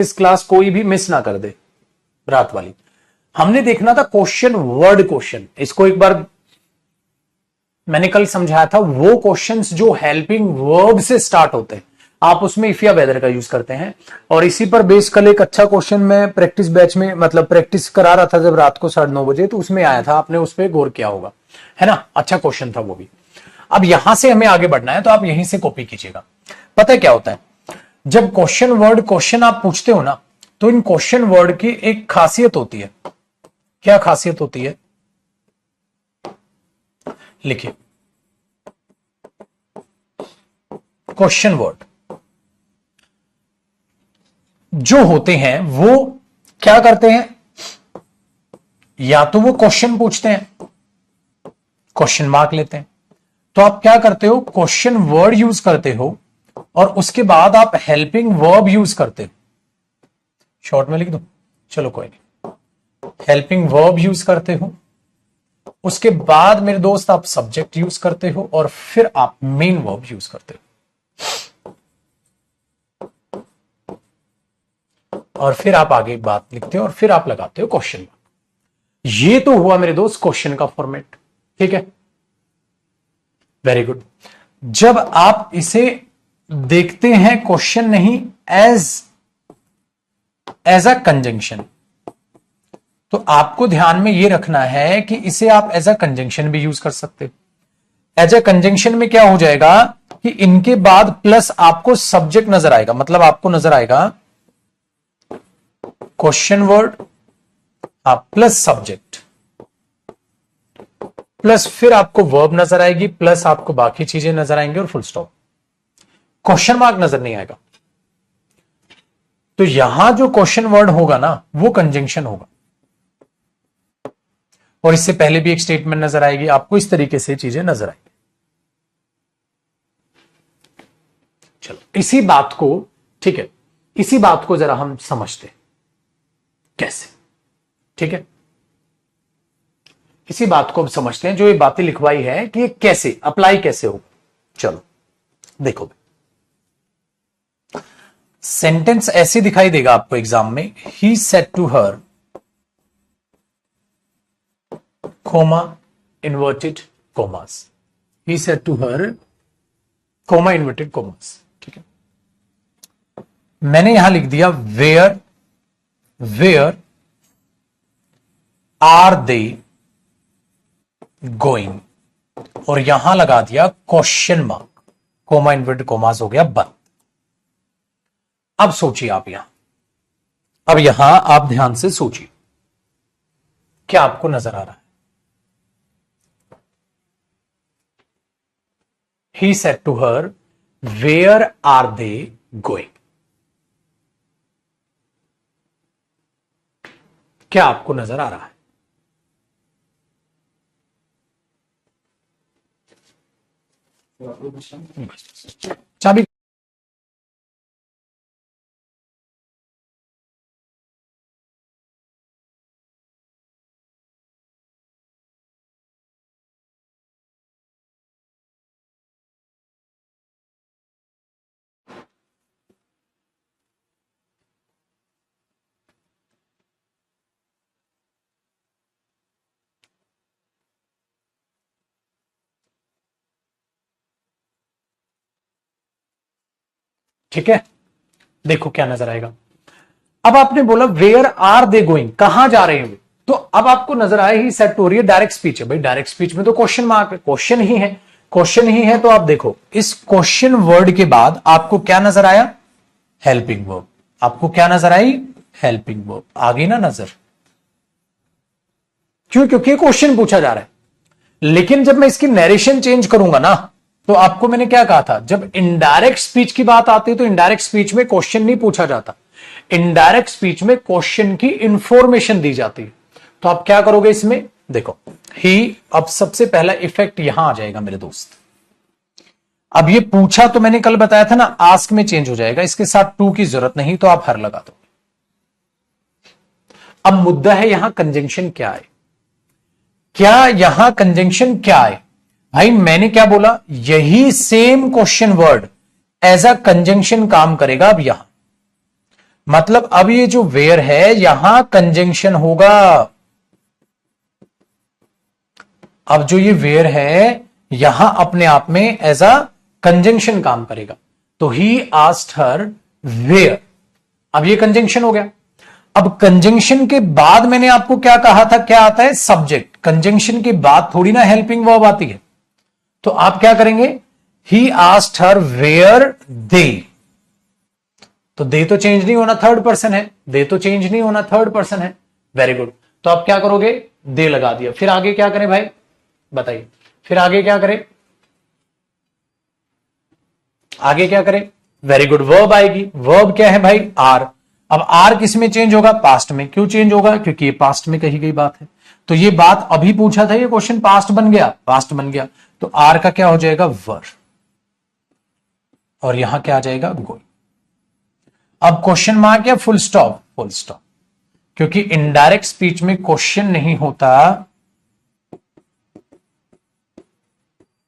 इस क्लास कोई भी मिस ना कर दे, रात वाली। हमने देखना था क्वेश्चन वर्ड क्वेश्चन। इसको एक बार मैंने कल समझाया था, वो क्वेश्चंस जो हेल्पिंग वर्ब से स्टार्ट होते हैं, आप उसमें इफ या वेदर का यूज करते हैं। और इसी पर बेस कल एक अच्छा क्वेश्चन मैं प्रैक्टिस बैच में, मतलब प्रैक्टिस करा रहा था जब रात को 9:30 बजे, तो उसमें आया था, आपने उस पर गौर किया होगा, है ना। अच्छा क्वेश्चन था वो भी। अब यहां से हमें आगे बढ़ना है, तो आप यहीं से कॉपी कीजिएगा। पता है क्या होता है, जब क्वेश्चन वर्ड क्वेश्चन आप पूछते हो ना, तो इन क्वेश्चन वर्ड की एक खासियत होती है। क्या खासियत होती है, लिखिए। क्वेश्चन वर्ड जो होते हैं वो क्या करते हैं, या तो वो क्वेश्चन पूछते हैं, क्वेश्चन मार्क लेते हैं। तो आप क्या करते हो, क्वेश्चन वर्ड यूज करते हो और उसके बाद आप हेल्पिंग वर्ब यूज करते हो। शॉर्ट में लिख दो, चलो कोई नहीं। हेल्पिंग वर्ब यूज करते हो, उसके बाद मेरे दोस्त आप सब्जेक्ट यूज करते हो, और फिर आप मेन वर्ब यूज करते हो, और फिर आप आगे बात लिखते हो, और फिर आप लगाते हो क्वेश्चन मार्क। ये तो हुआ मेरे दोस्त क्वेश्चन का फॉर्मेट, ठीक है, वेरी गुड। जब आप इसे देखते हैं क्वेश्चन नहीं, एज अ कंजंक्शन, तो आपको ध्यान में यह रखना है कि इसे आप एज अ कंजंक्शन भी यूज कर सकते हो। एज अ कंजंक्शन में क्या हो जाएगा कि इनके बाद प्लस आपको सब्जेक्ट नजर आएगा, मतलब आपको नजर आएगा question word plus subject, plus फिर आपको वर्ब नजर आएगी, प्लस आपको बाकी चीजें नजर आएंगी, और फुल स्टॉप। क्वेश्चन मार्क नजर नहीं आएगा। तो यहां जो क्वेश्चन वर्ड होगा ना, वो कंजंक्शन होगा। और इससे पहले भी एक स्टेटमेंट नजर आएगी आपको, इस तरीके से चीजें नजर आएंगी। चलो इसी बात को, ठीक है, इसी बात को जरा हम समझते हैं कैसे, ठीक है। इसी बात को अब समझते हैं, जो ये बातें लिखवाई है कि ये कैसे अप्लाई कैसे होगा। चलो देखो, सेंटेंस ऐसे दिखाई देगा आपको एग्जाम में, he said to her, comma, inverted commas, he said to her, comma, inverted commas, ठीक है। मैंने यहां लिख दिया वेयर आर दे गोइंग, और यहां लगा दिया question mark, coma inverted commas हो गया बंद। अब सोचिए आप यहां, अब यहां आप ध्यान से सोचिए, क्या आपको नजर आ रहा है। He said to her, where are they going. क्या आपको नजर आ रहा है। चाबी ठीक है, देखो क्या नजर आएगा। अब आपने बोला वेयर आर दे गोइंग, कहां जा रहे हैं, तो अब आपको नजर आया ही सेट हो रही है डायरेक्ट स्पीच है। भाई डायरेक्ट स्पीच में तो क्वेश्चन मार्क है, क्वेश्चन ही है, क्वेश्चन ही है। तो आप देखो इस क्वेश्चन वर्ड के बाद आपको क्या नजर आया, हेल्पिंग वर्ब। आपको क्या नजर आई, हेल्पिंग वर्ब आ गई ना नजर। क्यों, क्योंकि क्वेश्चन पूछा जा रहा है। लेकिन जब मैं इसकी नरेशन चेंज करूंगा ना, तो आपको मैंने क्या कहा था, जब इनडायरेक्ट स्पीच की बात आती है तो इनडायरेक्ट स्पीच में क्वेश्चन नहीं पूछा जाता, इनडायरेक्ट स्पीच में क्वेश्चन की इंफॉर्मेशन दी जाती है। तो आप क्या करोगे इसमें, देखो ही, अब सबसे पहला इफेक्ट यहां आ जाएगा मेरे दोस्त। अब ये पूछा तो मैंने कल बताया था ना, आस्क में चेंज हो जाएगा, इसके साथ टू की जरूरत नहीं, तो आप हर लगा दो। अब मुद्दा है यहां कंजंक्शन क्या है, क्या यहां कंजंक्शन क्या है। भाई मैंने क्या बोला, यही same question word as a conjunction काम करेगा। अब यहां मतलब अब ये जो वेयर है यहां कंजंक्शन होगा। अब जो ये वेयर है यहां अपने आप में एज अ कंजंक्शन काम करेगा। तो ही आस्क्ड हर वेयर, अब ये कंजंक्शन हो गया। अब कंजंक्शन के बाद मैंने आपको क्या कहा था, क्या आता है, सब्जेक्ट। कंजंक्शन के बाद थोड़ी ना हेल्पिंग वर्ब आती है। तो आप क्या करेंगे, ही आस्क्ड हर वेयर दे। तो दे तो चेंज नहीं होना, थर्ड पर्सन है, दे तो चेंज नहीं होना, थर्ड पर्सन है। Very good. तो आप क्या करोगे, दे लगा दिया। फिर आगे क्या करें भाई बताइए, फिर आगे क्या करें, आगे क्या करें, वेरी गुड, वर्ब आएगी। वर्ब क्या है भाई, आर। अब आर किस में चेंज होगा, पास्ट में। क्यों चेंज होगा, क्योंकि ये पास्ट में कही गई बात है। तो ये बात अभी पूछा था, ये क्वेश्चन पास्ट बन गया, पास्ट बन गया। तो आर का क्या हो जाएगा, वर। और यहां क्या आ जाएगा, गोइंग। अब क्वेश्चन मार्क या फुल स्टॉप, फुल स्टॉप। क्योंकि इनडायरेक्ट स्पीच में क्वेश्चन नहीं होता,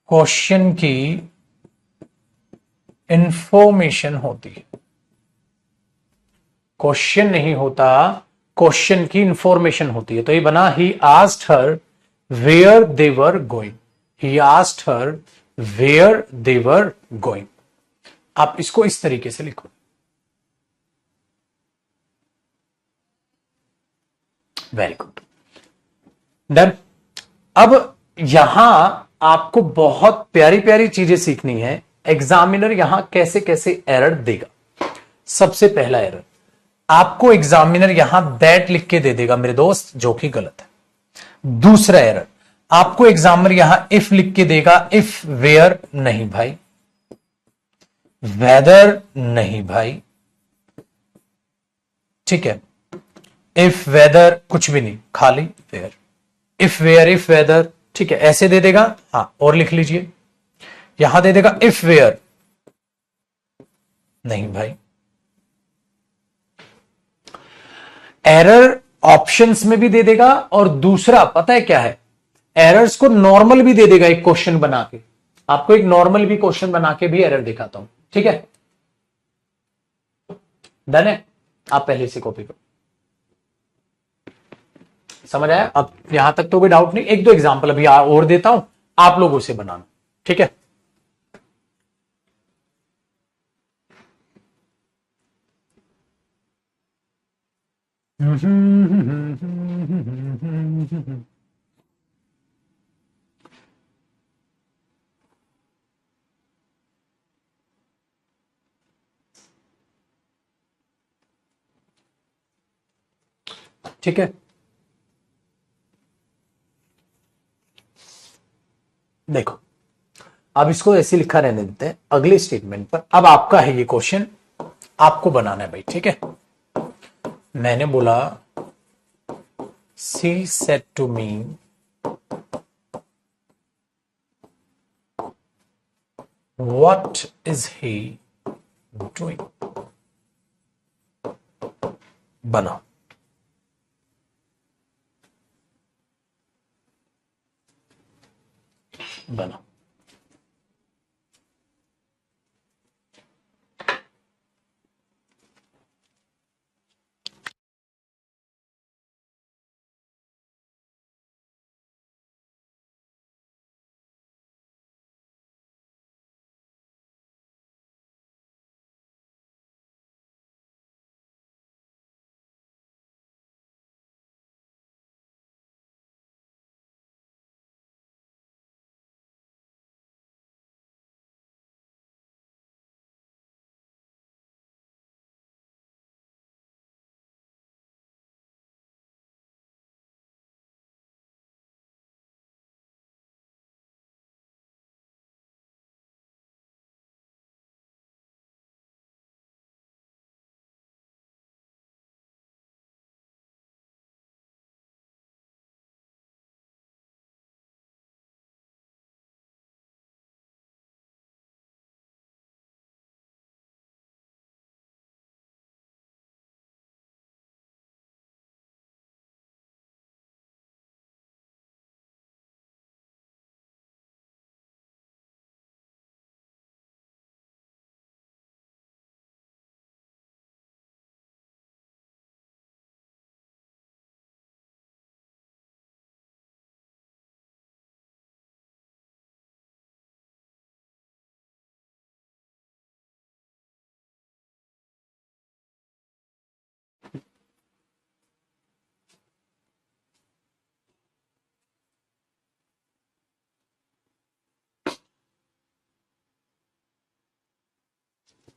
क्वेश्चन की इंफॉर्मेशन होती है। क्वेश्चन नहीं होता, क्वेश्चन की इंफॉर्मेशन होती है। तो ये बना, he asked her where they were going. He asked her where they were going. आप इसको इस तरीके से लिखो। Very good, done. अब यहां आपको बहुत प्यारी प्यारी चीजें सीखनी है। एग्जामिनर यहां कैसे कैसे एरर देगा। सबसे पहला एरर, आपको एग्जामिनर यहां दैट लिख के दे देगा मेरे दोस्त, जो कि गलत है। दूसरा एरर, आपको एग्जामिनर यहां इफ लिख के देगा, इफ वेयर नहीं भाई, वेदर नहीं भाई, ठीक है। इफ वेदर कुछ भी नहीं, खाली where. If where, if whether, ठीक है, ऐसे दे देगा। हाँ, और लिख लीजिए, यहां दे देगा इफ वेयर नहीं भाई। एरर ऑप्शंस में भी दे देगा, और दूसरा पता है क्या है, एरर्स को नॉर्मल भी दे देगा एक क्वेश्चन बना के। आपको एक नॉर्मल भी क्वेश्चन बना के भी एरर दिखाता हूं, ठीक है। डन है, आप पहले से कॉपी करो। समझ आया, अब यहां तक तो कोई डाउट नहीं। एक दो एग्जांपल अभी और देता हूं, आप लोगों से बनाना, ठीक है। ठीक है, देखो, अब इसको ऐसे लिखा रहने देते हैं। अगले स्टेटमेंट पर अब आपका है ये क्वेश्चन, आपको बनाना है भाई, ठीक है। मैंने बोला, she said to me, what is he doing. बनाओ, बनाओ।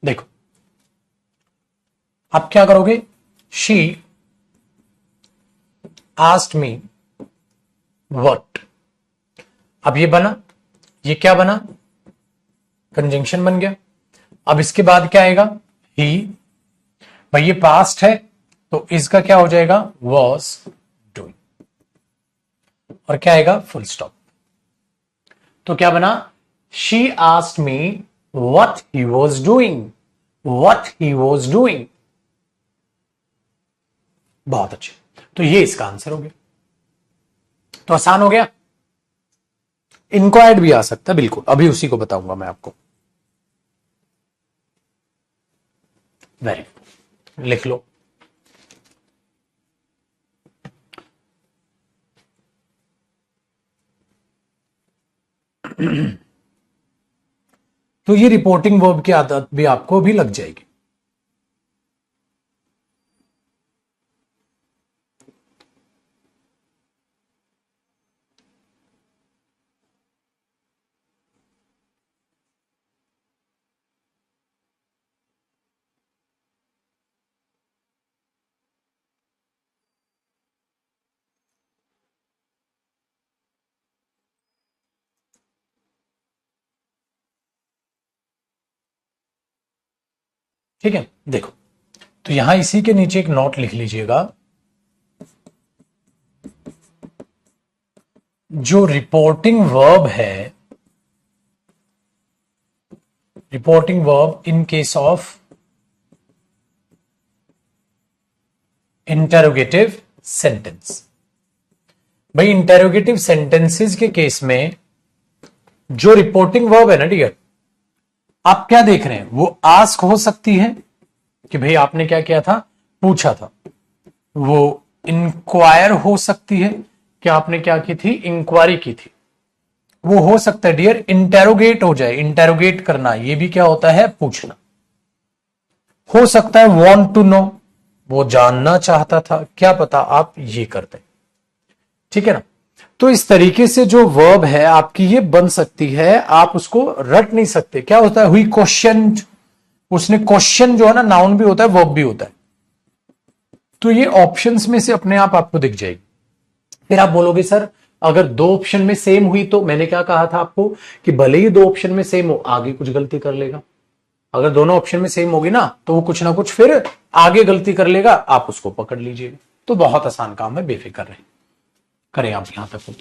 देखो आप क्या करोगे, शी आस्क्ड मी व्हाट, अब ये बना, ये क्या बना, कंजंक्शन बन गया। अब इसके बाद क्या आएगा, ही, भाई ये पास्ट है तो इसका क्या हो जाएगा, वॉज डूइंग, और क्या आएगा, फुल स्टॉप। तो क्या बना, she asked me what he was doing, what he was doing. बहुत अच्छे, तो ये इसका आंसर हो गया। तो आसान हो गया। इंक्वायर्ड भी आ सकता है, बिल्कुल अभी उसी को बताऊंगा मैं आपको। वेरी गुड, लिख लो। तो ये रिपोर्टिंग वर्ब की आदत भी आपको भी लग जाएगी। ठीक है, देखो तो यहां इसी के नीचे एक नोट लिख लीजिएगा, जो रिपोर्टिंग वर्ब है, reporting verb in case of interrogative sentence. भाई इंटेरोगेटिव सेंटेंसेस के केस में जो रिपोर्टिंग वर्ब है ना डियर, आप क्या देख रहे हैं, वो आस्क हो सकती है कि भाई आपने क्या किया था, पूछा था। वो इंक्वायर हो सकती है कि आपने क्या की थी, इंक्वायरी की थी। वो हो सकता है डियर इंटेरोगेट हो जाए, इंटेरोगेट करना ये भी क्या होता है, पूछना। हो सकता है वांट टू नो, वो जानना चाहता था, क्या पता आप ये करते। ठीक है ना। तो इस तरीके से जो वर्ब है आपकी ये बन सकती है, आप उसको रट नहीं सकते। क्या होता है, हुई क्वेश्चन, उसने क्वेश्चन जो है ना, नाउन भी होता है वर्ब भी होता है। तो ये ऑप्शंस में से अपने आप आपको दिख जाएगी। फिर आप बोलोगे सर अगर दो ऑप्शन में सेम हुई, तो मैंने क्या कहा था आपको कि भले ही दो ऑप्शन में सेम हो, आगे कुछ गलती कर लेगा। अगर दोनों ऑप्शन में सेम होगी ना, तो वो कुछ ना कुछ फिर आगे गलती कर लेगा, आप उसको पकड़ लीजिएगा। तो बहुत आसान काम है, बेफिक्र रहे, करें आप यहां तक।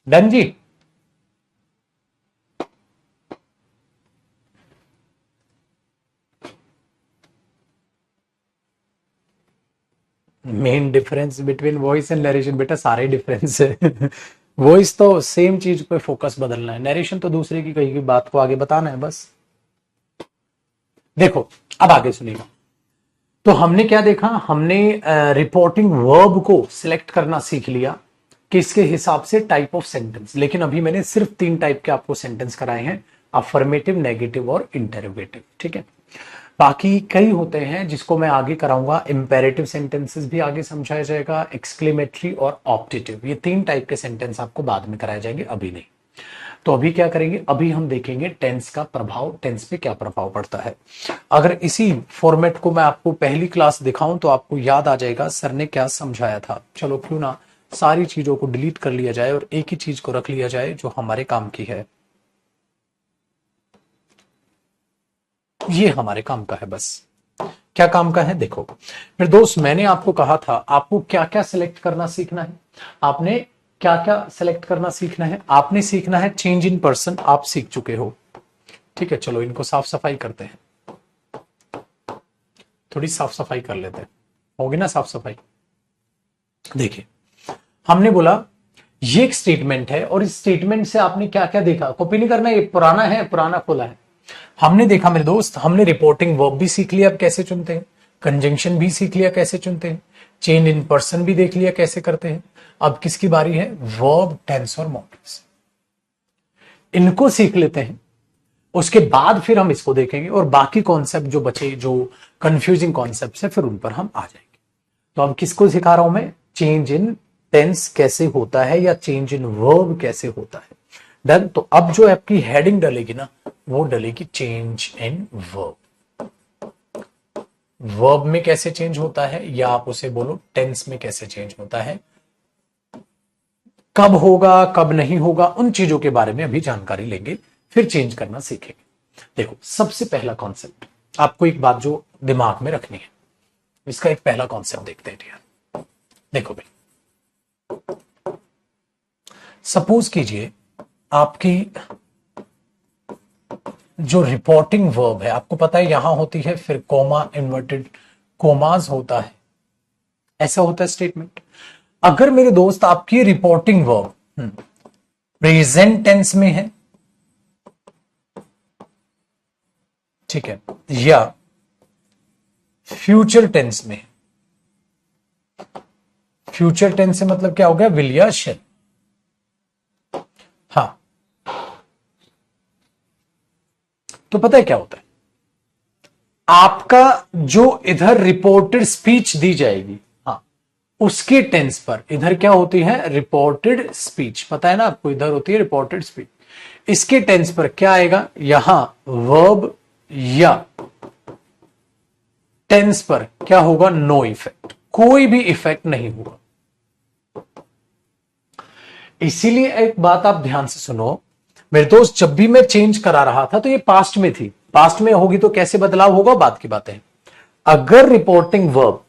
डन जी। Main difference between voice and narration, बेटा सारे डिफरेंस है। वॉइस तो सेम चीज पे फोकस बदलना है, नरेशन तो दूसरे की कही की बात को आगे बताना है बस। देखो अब आगे सुनिएगा। तो हमने क्या देखा, हमने रिपोर्टिंग वर्ब को सिलेक्ट करना सीख लिया कि इसके हिसाब से टाइप ऑफ सेंटेंस। लेकिन अभी मैंने सिर्फ 3 टाइप के आपको सेंटेंस कराए हैं, अफर्मेटिव, नेगेटिव और इंटेरोगेटिव। ठीक है, बाकी कई होते हैं जिसको मैं आगे कराऊंगा। इंपेरेटिव सेंटेंसेस भी आगे समझाया जाएगा, एक्सक्लेमेटरी और ऑप्टेटिव, ये 3 टाइप के सेंटेंस आपको बाद में कराए जाएंगे, अभी नहीं। तो अभी क्या करेंगे, अभी हम देखेंगे टेंस का प्रभाव, टेंस पे क्या प्रभाव पड़ता है। अगर इसी फॉर्मेट को मैं आपको पहली क्लास दिखाऊं तो आपको याद आ जाएगा सर ने क्या समझाया था। चलो क्यों ना सारी चीजों को डिलीट कर लिया जाए और एक ही चीज को रख लिया जाए जो हमारे काम की है। ये हमारे काम का है बस। क्या काम का है देखो। फिर दोस्त मैंने आपको कहा था आपको क्या क्या सिलेक्ट करना सीखना है। आपने क्या क्या सिलेक्ट करना सीखना है, आपने सीखना है चेंज इन पर्सन, आप सीख चुके हो। ठीक है, चलो इनको साफ सफाई करते हैं, थोड़ी साफ सफाई कर लेते हैं, होगी ना साफ सफाई। देखिए हमने बोला ये एक स्टेटमेंट है और इस स्टेटमेंट से आपने क्या क्या देखा, कॉपी नहीं करना, ये पुराना है, पुराना खोला है। हमने देखा मेरे दोस्त, हमने रिपोर्टिंग वर्ब भी सीख लिया अब कैसे चुनते हैं, कंजंक्शन भी सीख लिया कैसे चुनते हैं, चेंज इन पर्सन भी देख लिया कैसे करते हैं। अब किसकी बारी है, वर्ब, टेंस और मॉडल्स। इनको सीख लेते हैं, उसके बाद फिर हम इसको देखेंगे और बाकी कॉन्सेप्ट जो बचे, जो कंफ्यूजिंग कॉन्सेप्ट है, फिर उन पर हम आ जाएंगे। तो अब किसको सिखा रहा हूं मैं, चेंज इन टेंस कैसे होता है या चेंज इन वर्ब कैसे होता है। डन। तो अब जो आपकी हेडिंग डलेगी ना, वो डलेगी चेंज इन वर्ब। वर्ब में कैसे चेंज होता है, या आप उसे बोलो टेंस में कैसे चेंज होता है, कब होगा कब नहीं होगा, उन चीजों के बारे में अभी जानकारी लेंगे, फिर चेंज करना सीखेंगे। देखो सबसे पहला कॉन्सेप्ट, आपको एक बात जो दिमाग में रखनी है, इसका एक पहला कॉन्सेप्ट देखते हैं यार। देखो भाई, सपोज कीजिए आपकी जो रिपोर्टिंग वर्ब है, आपको पता है यहां होती है, फिर कोमा, इन्वर्टेड कोमास होता है, ऐसा होता है स्टेटमेंट। अगर मेरे दोस्त आपकी रिपोर्टिंग वर्ब प्रेजेंट टेंस में है, ठीक है, या फ्यूचर टेंस में है, फ्यूचर टेंस से मतलब क्या हो गया, विल या शैल। हाँ, तो पता है क्या होता है, आपका जो इधर रिपोर्टेड स्पीच दी जाएगी, हाँ, उसके टेंस पर इधर क्या होती है, रिपोर्टेड स्पीच, पता है ना आपको, इधर होती है रिपोर्टेड स्पीच, इसके टेंस पर क्या आएगा, यहां वर्ब या टेंस पर क्या होगा, नो इफेक्ट, कोई भी इफेक्ट नहीं होगा। इसीलिए एक बात आप ध्यान से सुनो मेरे दोस्त, जब भी मैं चेंज करा रहा था तो ये पास्ट में थी, पास्ट में होगी तो कैसे बदलाव होगा, बात की बात है। अगर रिपोर्टिंग वर्ब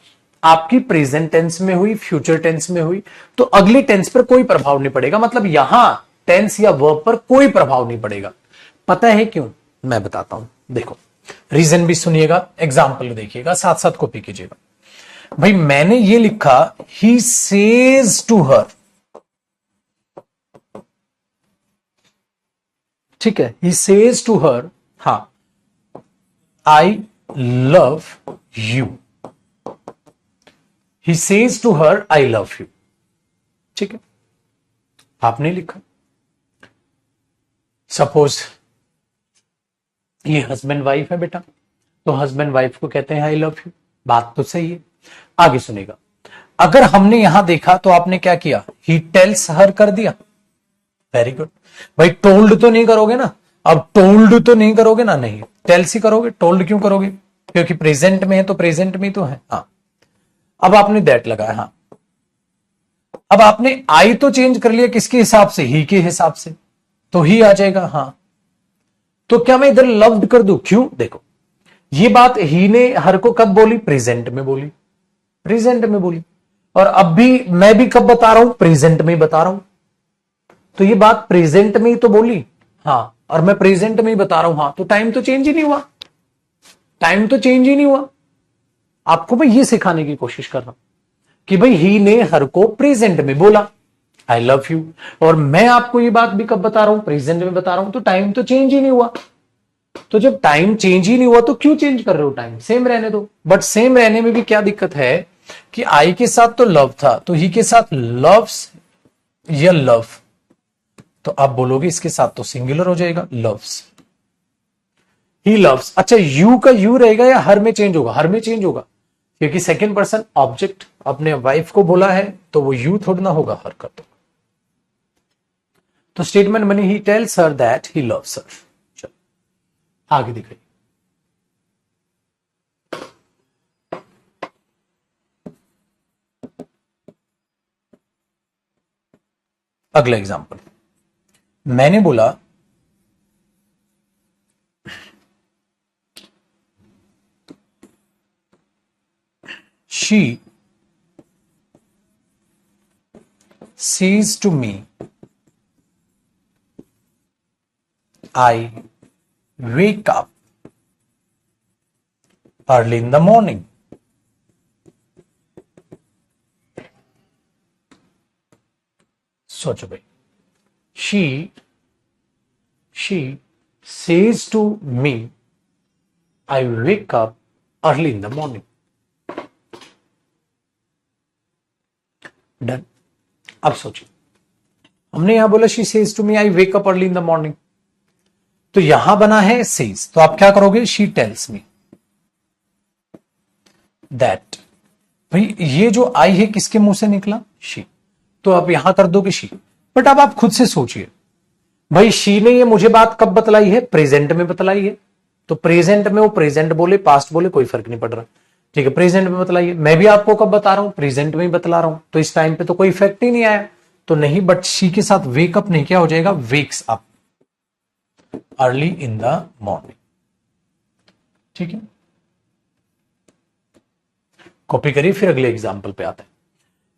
आपकी प्रेजेंट टेंस में हुई, फ्यूचर टेंस में हुई, तो अगली टेंस पर कोई प्रभाव नहीं पड़ेगा, मतलब यहां टेंस या वर्ब पर कोई प्रभाव नहीं पड़ेगा। पता है क्यों, मैं बताता हूं, देखो रीजन भी सुनिएगा, एग्जाम्पल देखिएगा, साथ साथ कॉपी कीजिएगा। भाई मैंने ये लिखा, ही सेज टू हर, ठीक है, ही सेज टू हर, हाँ, I love you, he says to her I love you, ठीक है, आपने लिखा। सपोज ये हस्बैंड वाइफ है बेटा, तो हस्बैंड वाइफ को कहते हैं आई लव यू, बात तो सही है। आगे सुनेगा, अगर हमने यहां देखा तो आपने क्या किया, ही टेल्स हर कर दिया, वेरी गुड। भाई टोल्ड तो नहीं करोगे ना, अब टोल्ड तो नहीं करोगे ना, नहीं, टेल्स ही करोगे। टोल्ड क्यों करोगे, क्योंकि प्रेजेंट में है तो प्रेजेंट में तो है, हाँ। अब आपने दैट लगाया, हाँ। अब आपने आई तो चेंज कर लिया, किसके हिसाब से, ही के हिसाब से, तो ही आ जाएगा, हाँ। तो क्या मैं इधर लव्ड कर दूं, क्यों, देखो ये बात ही ने हर को कब बोली, प्रेजेंट में बोली, प्रेजेंट में बोली, और अब भी मैं भी कब बता रहा हूं, प्रेजेंट में बता रहा हूं, तो ये बात प्रेजेंट में ही तो बोली, हाँ, और मैं प्रेजेंट में ही बता रहा हूं, हाँ, तो टाइम तो चेंज ही नहीं हुआ, टाइम तो चेंज ही नहीं हुआ। आपको मैं ये सिखाने की कोशिश कर रहा हूं कि भाई ही ने हर को प्रेजेंट में बोला आई लव यू, और मैं आपको ये बात भी कब बता रहा हूं, प्रेजेंट में बता रहा हूं, तो टाइम तो चेंज ही नहीं हुआ। तो जब टाइम चेंज ही नहीं हुआ तो क्यों चेंज कर रहे हो, टाइम सेम रहने दो। बट सेम रहने में भी क्या दिक्कत है कि आई के साथ तो लव था, तो ही के साथ लव्स या लव, तो आप बोलोगे इसके साथ तो सिंगुलर हो जाएगा, लव्स, ही लव्स। अच्छा यू का यू रहेगा या हर में चेंज होगा, हर में चेंज होगा, क्योंकि सेकेंड पर्सन ऑब्जेक्ट अपने वाइफ को बोला है, तो वो यू थोड़ा ना होगा, हर का तो स्टेटमेंट बनी, he tells her that he loves her. चलो आगे दिखाइए, अगला एग्जांपल, मैंने बोला she says to me, I wake up early in the morning. सोचो भाई, she says to me, I wake up early in the morning. Done. अब सोचिए, हमने यहां बोला she says to me I wake up early in the morning, तो यहां बना है सेज, तो आप क्या करोगे, शी टेल्स मी दैट। भाई ये जो आई है किसके मुंह से निकला, शी, तो आप यहां कर दोगे शी। बट अब आप खुद से सोचिए, भाई शी ने ये मुझे बात कब बतलाई है, प्रेजेंट में बतलाई है, तो प्रेजेंट में वो प्रेजेंट बोले पास्ट बोले कोई फर्क नहीं पड़ रहा, ठीक है, प्रेजेंट में बतलाइए। मैं भी आपको कब बता रहा हूं, प्रेजेंट में ही बतला रहा हूं, तो इस टाइम पे तो कोई इफेक्ट ही नहीं आया, तो नहीं, बट शी के साथ वेकअप नहीं, क्या हो जाएगा, wakes up early in the morning. ठीक है, कॉपी करिए, फिर अगले एग्जाम्पल पे आते हैं।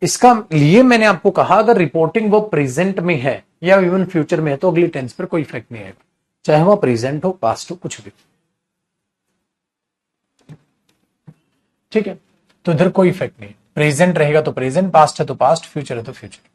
इसका लिए मैंने आपको कहा, अगर रिपोर्टिंग वो प्रेजेंट में है या इवन फ्यूचर में है तो अगली टेंस पर कोई इफेक्ट नहीं आएगा, चाहे वो प्रेजेंट हो, पास्ट हो, कुछ भी। ठीक है, तो इधर कोई इफेक्ट नहीं है, प्रेजेंट रहेगा तो प्रेजेंट, पास्ट है तो पास्ट, फ्यूचर है तो फ्यूचर।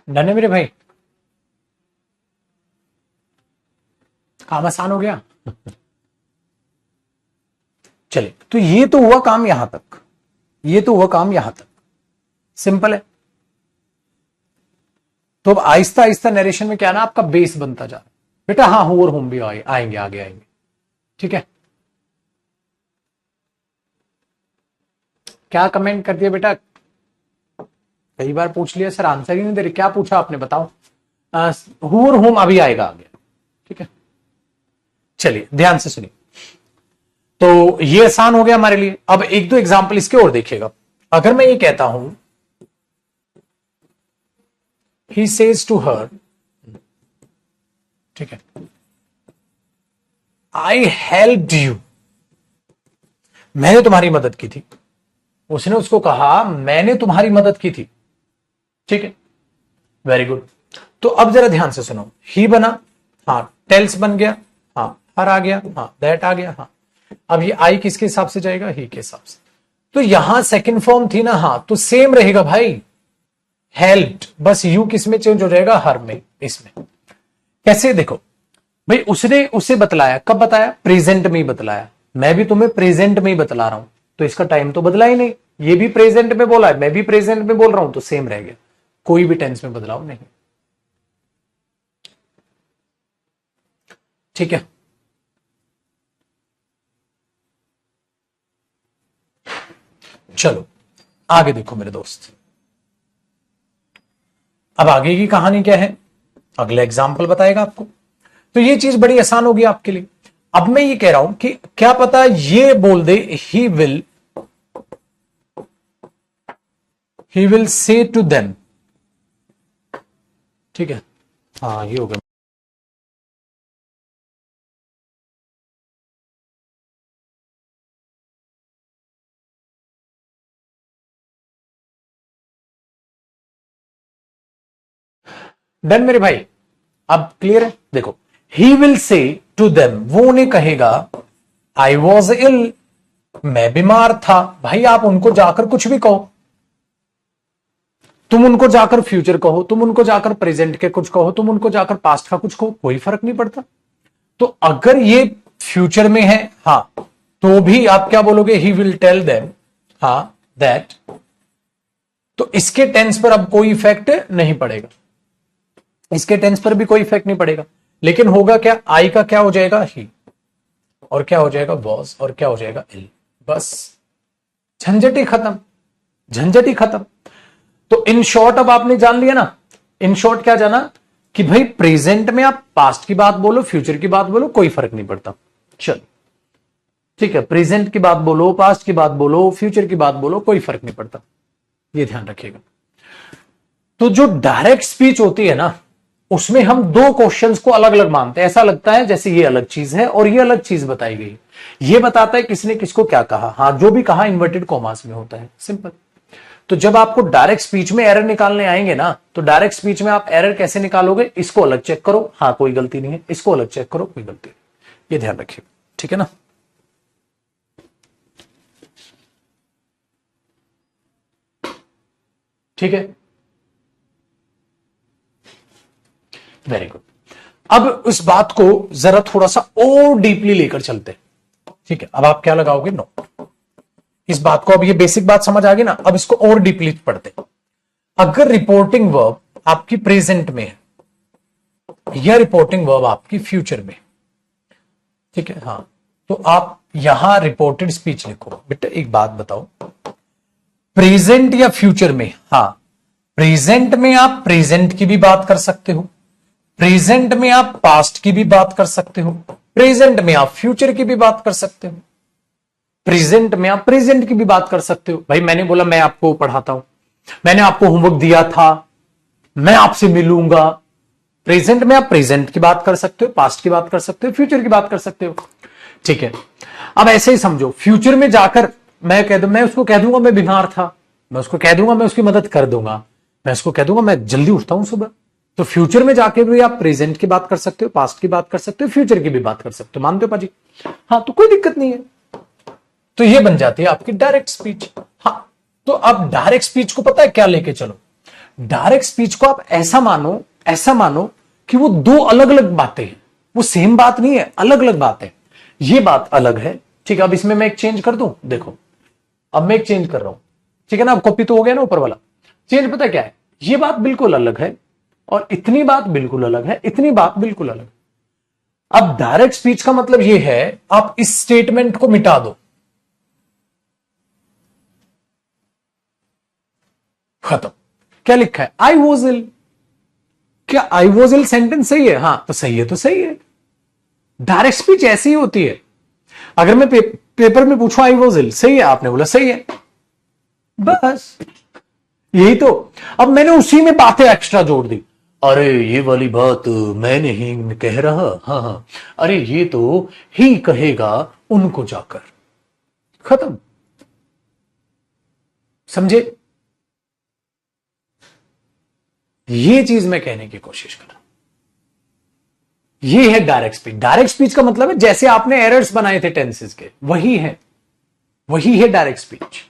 डन है मेरे भाई, काम आसान हो गया। चलिए, तो ये तो हुआ काम यहां तक, ये तो हुआ काम यहां तक, सिंपल है। तो अब आहिस्ता आहिस्ता नरेशन में क्या ना आपका बेस बनता जा रहा है बेटा, हाँ हूं और हम भी आएंगे, आगे आएंगे, ठीक है। क्या कमेंट कर दिया बेटा, कई बार पूछ लिया सर, आंसर ही नहीं दे रहे, क्या पूछा आपने बताओ, हु और होम अभी आएगा आगे, ठीक है। चलिए ध्यान से सुनिए, तो ये आसान हो गया हमारे लिए। अब एक दो एग्जाम्पल इसके और देखिएगा। अगर मैं ये कहता हूं ही सेज टू हर, ठीक है, आई हेल्प्ड यू, मैंने तुम्हारी मदद की थी, उसने उसको कहा मैंने तुम्हारी मदद की थी, ठीक है, वेरी गुड। तो अब जरा ध्यान से सुनो, ही बना, हाँ, टेल्स बन गया, हाँ, हर आ गया, हाँ, दैट आ गया, हाँ। अब ये आई किसके हिसाब से जाएगा, ही के हिसाब से। तो यहां सेकंड फॉर्म थी ना, हाँ, तो सेम रहेगा भाई, हेल्प्ड, बस यू किस में चेंज हो जाएगा, हर में, इसमें। कैसे, देखो भाई, उसने उसे बतलाया, कब बताया, प्रेजेंट में ही बतलाया, मैं भी तुम्हें प्रेजेंट में ही बतला रहा हूं, तो इसका टाइम तो बदला ही नहीं, ये भी प्रेजेंट में बोला है, मैं भी प्रेजेंट में बोल रहा हूं, तो सेम रह गया, कोई भी टेंस में बदलाव नहीं, ठीक है। चलो आगे देखो मेरे दोस्त, अब आगे की कहानी क्या है, अगला एग्जाम्पल बताएगा आपको। तो ये चीज बड़ी आसान होगी आपके लिए। अब मैं ये कह रहा हूं कि क्या पता ये बोल दे he will say to them, ठीक है, हाँ ये हो गया। डन मेरे भाई, अब क्लियर है। देखो, he will say to them, वो उन्हें कहेगा आई वॉज इल, मैं बीमार था। भाई आप उनको जाकर कुछ भी कहो, तुम उनको जाकर फ्यूचर कहो, तुम उनको जाकर प्रेजेंट के कुछ कहो, तुम उनको जाकर पास्ट का कुछ कहो, कोई फर्क नहीं पड़ता। तो अगर ये फ्यूचर में है, हाँ, तो भी आप क्या बोलोगे, ही विल टेल देम, हाँ दैट। तो इसके टेंस पर अब कोई इफेक्ट नहीं पड़ेगा, इसके टेंस पर भी कोई इफेक्ट नहीं पड़ेगा। लेकिन होगा क्या, आई का क्या हो जाएगा, ही, और क्या हो जाएगा, वॉज, और क्या हो जाएगा, इल। बस झंझट ही खत्म, झंझट ही खत्म। तो इन शॉर्ट अब आपने जान लिया ना, इन शॉर्ट क्या जाना कि भाई प्रेजेंट में आप पास्ट की बात बोलो, फ्यूचर की बात बोलो, कोई फर्क नहीं पड़ता। चलो ठीक है, प्रेजेंट की बात बोलो, पास्ट की बात बोलो, फ्यूचर की बात बोलो, कोई फर्क नहीं पड़ता, ये ध्यान रखिएगा। तो जो डायरेक्ट स्पीच होती है ना, उसमें हम दो क्वेश्चंस को अलग अलग मानते हैं। ऐसा लगता है जैसे ये अलग चीज है और ये अलग चीज बताई गई। ये बताता है किसने किसको क्या कहा, हाँ जो भी कहा इन्वर्टेड कॉमास में होता है, सिंपल। तो जब आपको डायरेक्ट स्पीच में एरर निकालने आएंगे ना, तो डायरेक्ट स्पीच में आप एरर कैसे निकालोगे, इसको अलग चेक करो, हाँ कोई गलती नहीं है, इसको अलग चेक करो, कोई गलती नहीं, ये ध्यान रखिए, ठीक है ना। ठीक है, वेरी गुड। अब इस बात को जरा थोड़ा सा और डीपली लेकर चलते हैं, ठीक है। अब आप क्या लगाओगे, नो। इस बात को, अब ये बेसिक बात समझ आ गई ना, अब इसको और डीपली पढ़ते हैं। अगर रिपोर्टिंग वर्ब आपकी प्रेजेंट में है या रिपोर्टिंग वर्ब आपकी फ्यूचर में, ठीक है, हाँ, तो आप यहां रिपोर्टेड स्पीच लिखो। बेटा एक बात बताओ, प्रेजेंट या फ्यूचर में, हाँ प्रेजेंट में आप प्रेजेंट की भी बात कर सकते हो, प्रेजेंट में आप पास्ट की भी बात कर सकते हो, प्रेजेंट में आप फ्यूचर की भी बात कर सकते हो, प्रेजेंट में आप प्रेजेंट की भी बात कर सकते हो। भाई मैंने बोला मैं आपको पढ़ाता हूं, मैंने आपको होमवर्क दिया था, मैं आपसे मिलूंगा। प्रेजेंट में आप प्रेजेंट की बात कर सकते हो, पास्ट की बात कर सकते हो, फ्यूचर की बात कर सकते हो, ठीक है। अब ऐसे ही समझो, फ्यूचर में जाकर मैं उसको कह दूंगा मैं बीमार था, मैं उसको कह दूंगा मैं उसकी मदद कर दूंगा, मैं उसको कह दूंगा मैं जल्दी उठता हूं सुबह। तो फ्यूचर में जाके भी आप प्रेजेंट की बात कर सकते हो, पास्ट की बात कर सकते हो, फ्यूचर की भी बात कर सकते हो, मानते हो पाजी, हाँ, तो कोई दिक्कत नहीं है। तो ये बन जाती है आपकी डायरेक्ट स्पीच। हाँ, तो अब डायरेक्ट स्पीच को पता है क्या लेके चलो, डायरेक्ट स्पीच को आप ऐसा मानो कि वो दो अलग अलग बातें हैं, वो सेम बात नहीं है, अलग अलग बात है। ये बात अलग है, ठीक है। अब इसमें मैं एक चेंज कर दूं, देखो अब मैं एक चेंज कर रहा हूं, ठीक है ना। अब कॉपी तो हो गया ना ऊपर वाला, चेंज पता क्या है, ये बात बिल्कुल अलग है और इतनी बात बिल्कुल अलग है, इतनी बात बिल्कुल अलग। अब डायरेक्ट स्पीच का मतलब ये है, आप इस स्टेटमेंट को मिटा दो, खत्म। क्या लिखा है, आई वॉज इल। क्या आई वॉज इल सेंटेंस सही है, हाँ तो सही है, तो सही है। डायरेक्ट स्पीच ऐसी ही होती है। अगर मैं पेपर में पूछूं आई वॉज इल, सही है, आपने बोला सही है, बस यही तो। अब मैंने उसी में बातें एक्स्ट्रा जोड़ दी, अरे ये वाली बात मैं नहीं कह रहा, हाँ हाँ, अरे ये तो ही कहेगा उनको जाकर, खत्म, समझे। ये चीज मैं कहने की कोशिश कर रहा हूं, ये है डायरेक्ट स्पीच। डायरेक्ट स्पीच का मतलब है जैसे आपने एरर्स बनाए थे टेंसेस के, वही है डायरेक्ट स्पीच।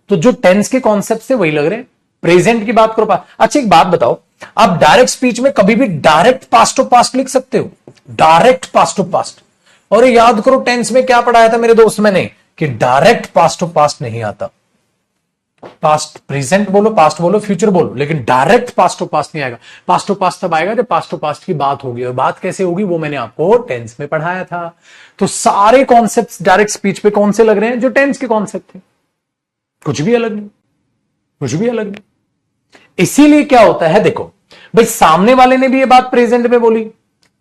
तो जो टेंस के कॉन्सेप्ट थे वही लग रहे हैं। प्रेजेंट की बात करो, अच्छा एक बात बताओ, आप डायरेक्ट स्पीच में कभी भी डायरेक्ट पास्ट ऑफ पास्ट लिख सकते हो, डायरेक्ट पास्ट ऑफ पास्ट। और याद करो टेंस में क्या पढ़ाया था मेरे दोस्त मैंने, कि डायरेक्ट पास्ट ऑफ पास्ट नहीं आता। पास्ट प्रेजेंट बोलो, पास्ट बोलो, फ्यूचर बोलो, लेकिन डायरेक्ट पास्ट ऑफ पास्ट नहीं आएगा। पास्ट ऑफ पास्ट तब आएगा जब पास्ट ऑफ पास्ट की बात होगी, और बात कैसे होगी वो मैंने आपको टेंस में पढ़ाया था। तो सारे कॉन्सेप्ट्स डायरेक्ट स्पीच पे कौन से लग रहे हैं, जो टेंस के कॉन्सेप्ट थे। कुछ भी अलग नहीं, कुछ भी अलग नहीं। इसीलिए क्या होता है, देखो भाई, सामने वाले ने भी ये बात प्रेजेंट में बोली,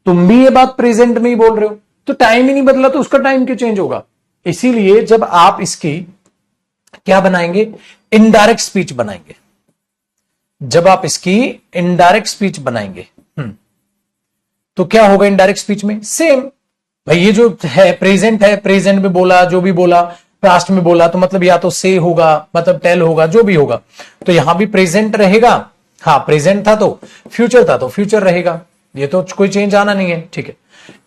तुम भी ये बात प्रेजेंट में ही बोल रहे हो, तो टाइम ही नहीं बदला तो उसका टाइम क्यों चेंज होगा। इसीलिए जब आप इसकी क्या बनाएंगे, इनडायरेक्ट स्पीच बनाएंगे, जब आप इसकी इनडायरेक्ट स्पीच बनाएंगे तो क्या होगा इनडायरेक्ट स्पीच में, सेम भाई, ये जो है प्रेजेंट में बोला, जो भी बोला पास्ट में बोला, तो मतलब या तो से होगा, मतलब टेल होगा, जो भी होगा, तो यहां भी प्रेजेंट रहेगा। हाँ, प्रेजेंट था तो फ्यूचर था तो फ्यूचर रहेगा, ये तो कोई चेंज आना नहीं है, ठीक है।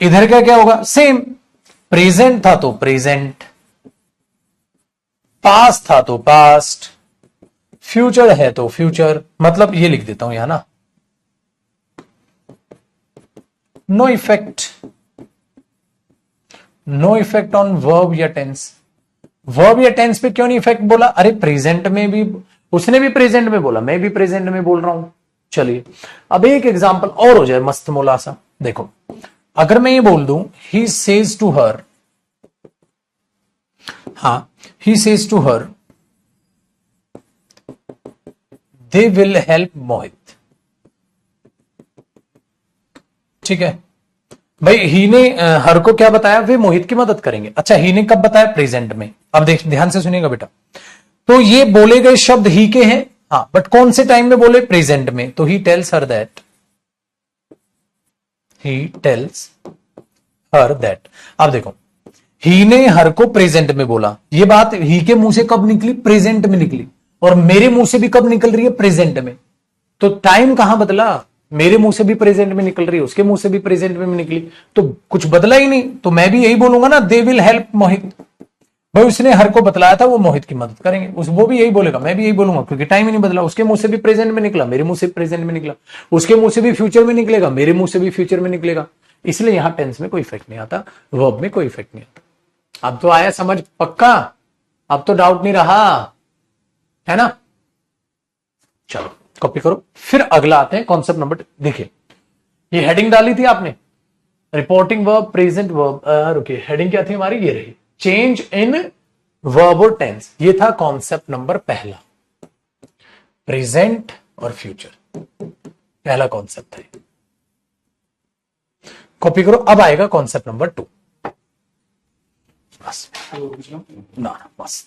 इधर का क्या होगा, सेम, प्रेजेंट था तो प्रेजेंट, पास्ट था तो पास्ट, फ्यूचर है तो फ्यूचर, मतलब ये लिख देता हूं यहां ना, no effect, no effect on verb या टेंस। वर्ब या टेंस पे क्यों नहीं इफेक्ट बोला, अरे प्रेजेंट में भी, उसने भी प्रेजेंट में बोला, मैं भी प्रेजेंट में बोल रहा हूं। चलिए अब एक एग्जांपल और हो जाए मस्त मोला सा, देखो अगर मैं ये बोल दूं ही सेज टू हर, हाँ, he says to her they will help Mohit, ठीक है भाई, ही ने हर को क्या बताया, वे मोहित की मदद करेंगे। अच्छा, ही ने कब बताया, प्रेजेंट में। अब देख ध्यान से सुनिएगा बेटा, तो ये बोले गए शब्द ही के हैं, हाँ, बट कौन से टाइम में बोले, प्रेजेंट में, तो he tells her that, he tells her that. अब देखो, ही ने हर को प्रेजेंट में बोला, ये बात ही के मुंह से कब निकली, प्रेजेंट में निकली, और मेरे मुंह से भी कब निकल रही है, प्रेजेंट में, तो टाइम कहां बदला, मेरे मुंह से भी प्रेजेंट में निकल रही है, उसके मुंह से भी प्रेजेंट में निकली, तो कुछ बदला ही नहीं, तो मैं भी यही बोलूंगा ना, दे विल हेल्प मोहित, भाई उसने हर को बतलाया था वो मोहित की मदद करेंगे, वो भी यही बोलेगा, मैं भी यही बोलूंगा, क्योंकि टाइम ही नहीं बदला, उसके मुंह से भी प्रेजेंट में निकला, मेरे मुंह से प्रेजेंट में निकला, उसके मुंह से भी फ्यूचर में निकलेगा, मेरे मुंह से भी फ्यूचर में निकलेगा, इसलिए यहां टेंस में कोई इफेक्ट नहीं आता, वर्ब में कोई इफेक्ट नहीं आता। अब तो आया समझ पक्का, अब तो डाउट नहीं रहा, है ना। चलो कॉपी करो, फिर अगला आते हैं कॉन्सेप्ट नंबर, देखिए ये हेडिंग डाली थी आपने, रिपोर्टिंग वर्ब, प्रेजेंट वर्ब, रुकिए, हेडिंग क्या थी हमारी, ये रही, चेंज इन वर्ब और टेंस, ये था कॉन्सेप्ट नंबर पहला, प्रेजेंट और फ्यूचर, पहला कॉन्सेप्ट है, कॉपी करो। अब आएगा कॉन्सेप्ट नंबर 2, बस ना बस,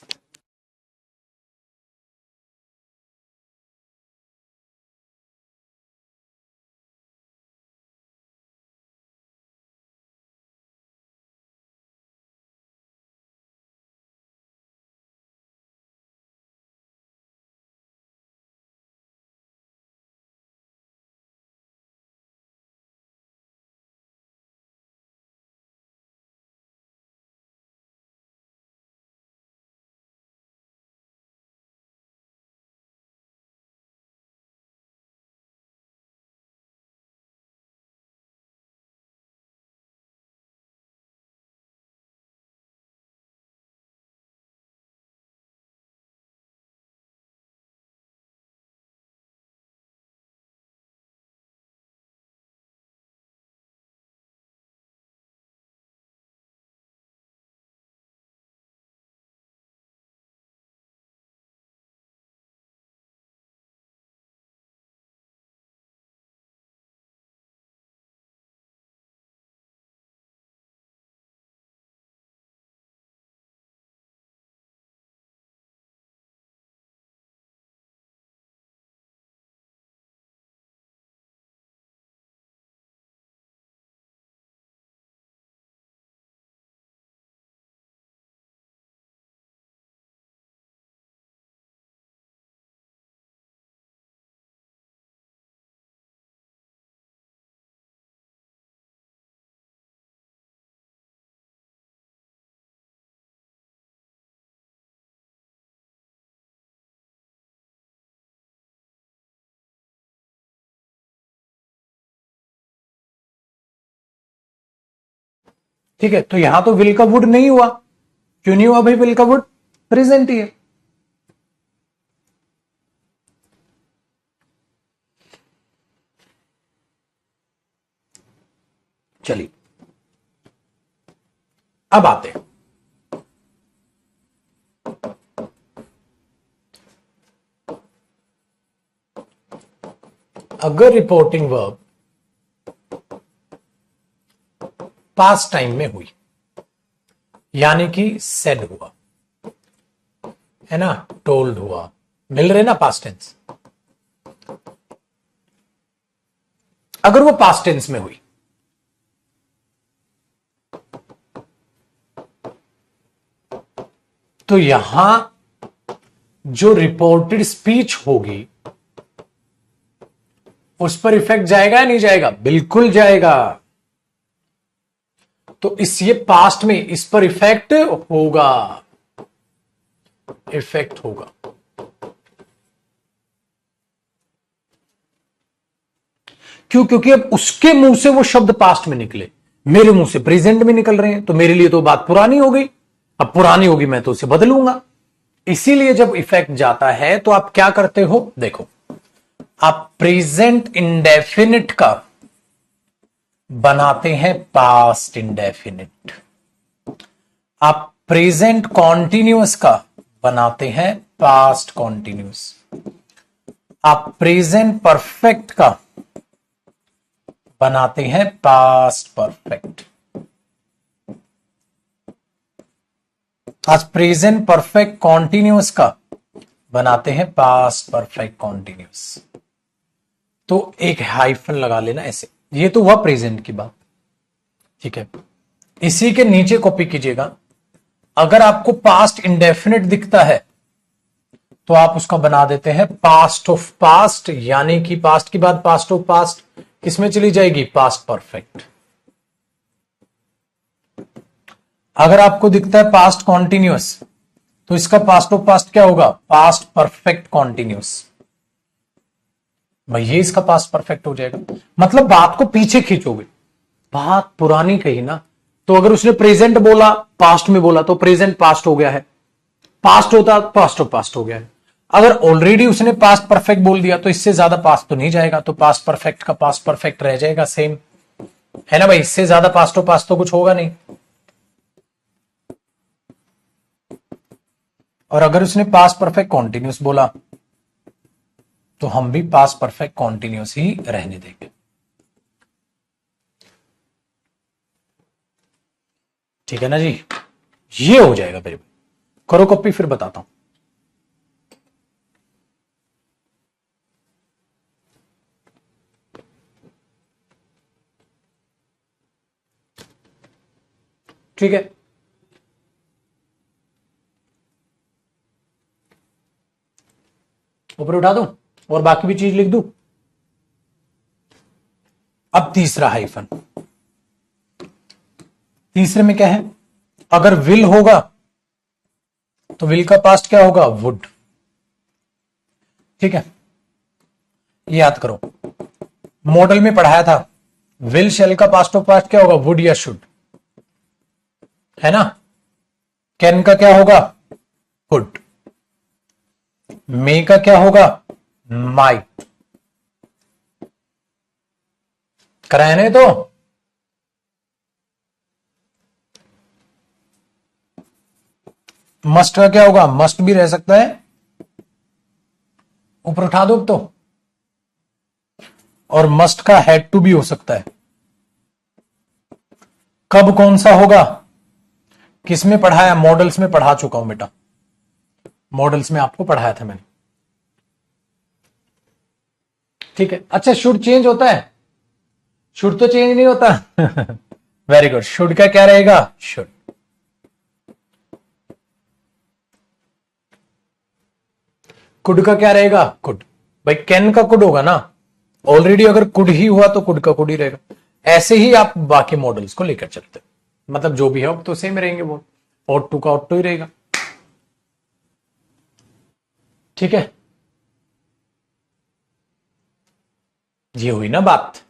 ठीक है, तो यहां तो विल का वुड नहीं हुआ, क्यों नहीं हुआ भाई, विल का वुड प्रेजेंट ही है, चलिए अब आते हैं, अगर रिपोर्टिंग वर्ब पास्ट टाइम में हुई, यानी कि सेड हुआ, है ना, टोल्ड हुआ, मिल रहे ना पास्ट टेंस, अगर वो पास्ट टेंस में हुई तो यहां जो रिपोर्टेड स्पीच होगी उस पर इफेक्ट जाएगा या नहीं जाएगा? बिल्कुल जाएगा। तो इस ये पास्ट में इस पर इफेक्ट होगा, इफेक्ट होगा। क्यों? क्योंकि अब उसके मुंह से वो शब्द पास्ट में निकले, मेरे मुंह से प्रेजेंट में निकल रहे हैं, तो मेरे लिए तो बात पुरानी हो गई। अब पुरानी होगी, मैं तो उसे बदलूंगा। इसीलिए जब इफेक्ट जाता है तो आप क्या करते हो? देखो, आप प्रेजेंट इंडेफिनिट का बनाते हैं पास्ट इंडेफिनिट, आप प्रेजेंट कॉन्टिन्यूअस का बनाते हैं पास्ट कॉन्टिन्यूअस, आप प्रेजेंट परफेक्ट का बनाते हैं पास्ट परफेक्ट। आज प्रेजेंट परफेक्ट कॉन्टिन्यूअस का बनाते हैं पास्ट परफेक्ट कॉन्टिन्यूअस। तो एक हाइफन लगा लेना ऐसे, ये तो हुआ प्रेजेंट की बात, ठीक है। इसी के नीचे कॉपी कीजिएगा, अगर आपको पास्ट इंडेफिनिट दिखता है तो आप उसका बना देते हैं पास्ट ऑफ पास्ट, यानी कि पास्ट की बात पास्ट ऑफ पास्ट किसमें चली जाएगी? Past perfect. अगर आपको दिखता है पास्ट कॉन्टिन्यूअस तो इसका पास्ट ऑफ पास्ट क्या होगा? Past perfect continuous. भाई ये इसका पास्ट परफेक्ट हो जाएगा, मतलब बात को पीछे खींचोगे, बात पुरानी कही ना, तो अगर उसने प्रेजेंट बोला पास्ट में बोला तो प्रेजेंट पास्ट हो गया है, पास्ट होता पास्ट ऑफ पास्ट हो गया है। अगर ऑलरेडी उसने पास्ट परफेक्ट बोल दिया तो इससे ज्यादा पास्ट तो नहीं जाएगा, तो पास्ट परफेक्ट का पास्ट परफेक्ट रह जाएगा सेम, है ना भाई, इससे ज्यादा पास्ट ऑफ पास्ट तो कुछ होगा नहीं। और अगर उसने पास्ट परफेक्ट कॉन्टिन्यूस बोला तो हम भी पास्ट परफेक्ट कॉन्टिन्यूस ही रहने देंगे, ठीक है ना जी। ये हो जाएगा मेरे भाई, करो कॉपी फिर बताता हूं। ठीक है, ऊपर उठा दूं और बाकी भी चीज लिख दूं। अब तीसरा हाइफन, तीसरे में क्या है? अगर विल होगा तो विल का पास्ट क्या होगा? वुड, ठीक है। याद करो, मॉडल में पढ़ाया था, विल शेल का पास्ट ऑफ पास्ट क्या होगा? वुड या शुड, है ना। कैन का क्या होगा? कुड। मे का क्या होगा? माइट। कराए नहीं तो मस्ट का क्या होगा? मस्ट भी रह सकता है, ऊपर उठा दो तो, और मस्ट का हैड टू भी हो सकता है। कब कौन सा होगा? किसमें पढ़ाया? मॉडल्स में पढ़ा चुका हूं बेटा, मॉडल्स में आपको पढ़ाया था मैंने, ठीक है। अच्छा, शुड चेंज होता है? शुड तो चेंज नहीं होता। वेरी गुड, शुड का क्या रहेगा? शुड। कुड का क्या रहेगा? कुड। भाई कैन का कुड होगा ना, ऑलरेडी अगर कुड ही हुआ तो कुड का कुड ही रहेगा। ऐसे ही आप बाकी मॉडल्स को लेकर चलते, मतलब जो भी है तो सेम रहेंगे, वो ऑट टू का ऑट टू ही रहेगा, ठीक है। ये हुई ना बात।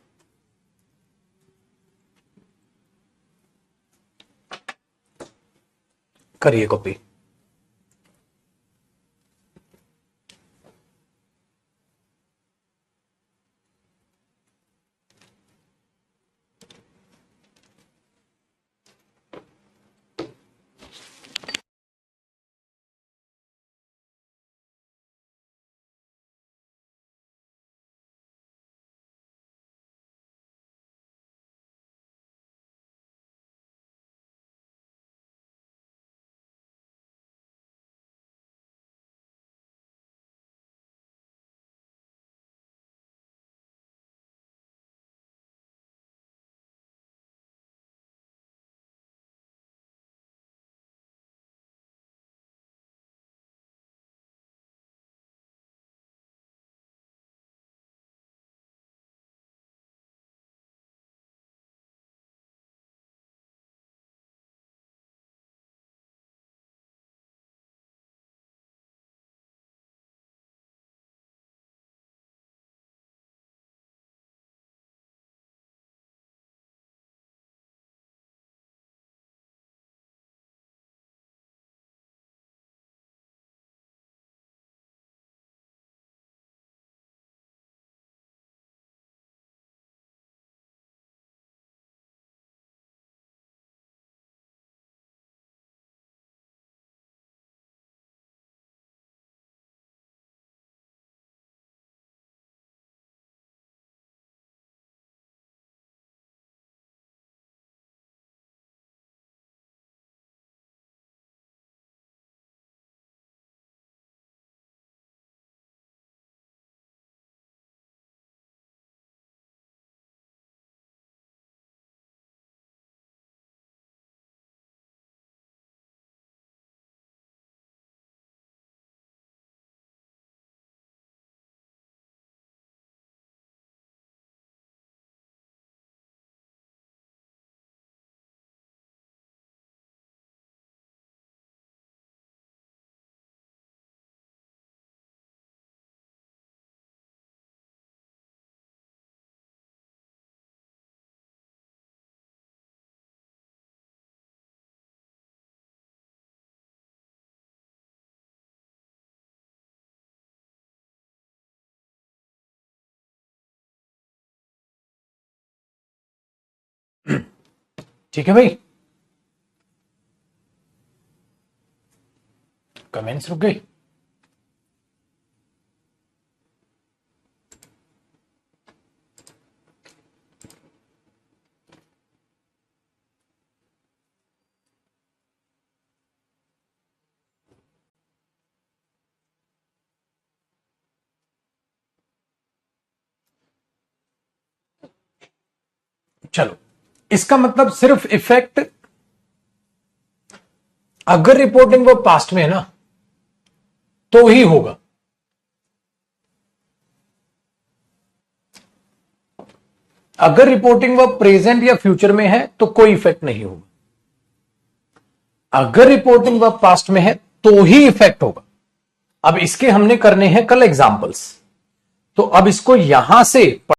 करिए कॉपी। ठीक है भाई, कमेंट्स रुक गई। चलो, इसका मतलब सिर्फ इफेक्ट अगर रिपोर्टिंग वर्ब पास्ट में है ना तो ही होगा। अगर रिपोर्टिंग वर्ब प्रेजेंट या फ्यूचर में है तो कोई इफेक्ट नहीं होगा। अगर रिपोर्टिंग वर्ब पास्ट में है तो ही इफेक्ट होगा। अब इसके हमने करने हैं कल एग्जांपल्स, तो अब इसको यहां से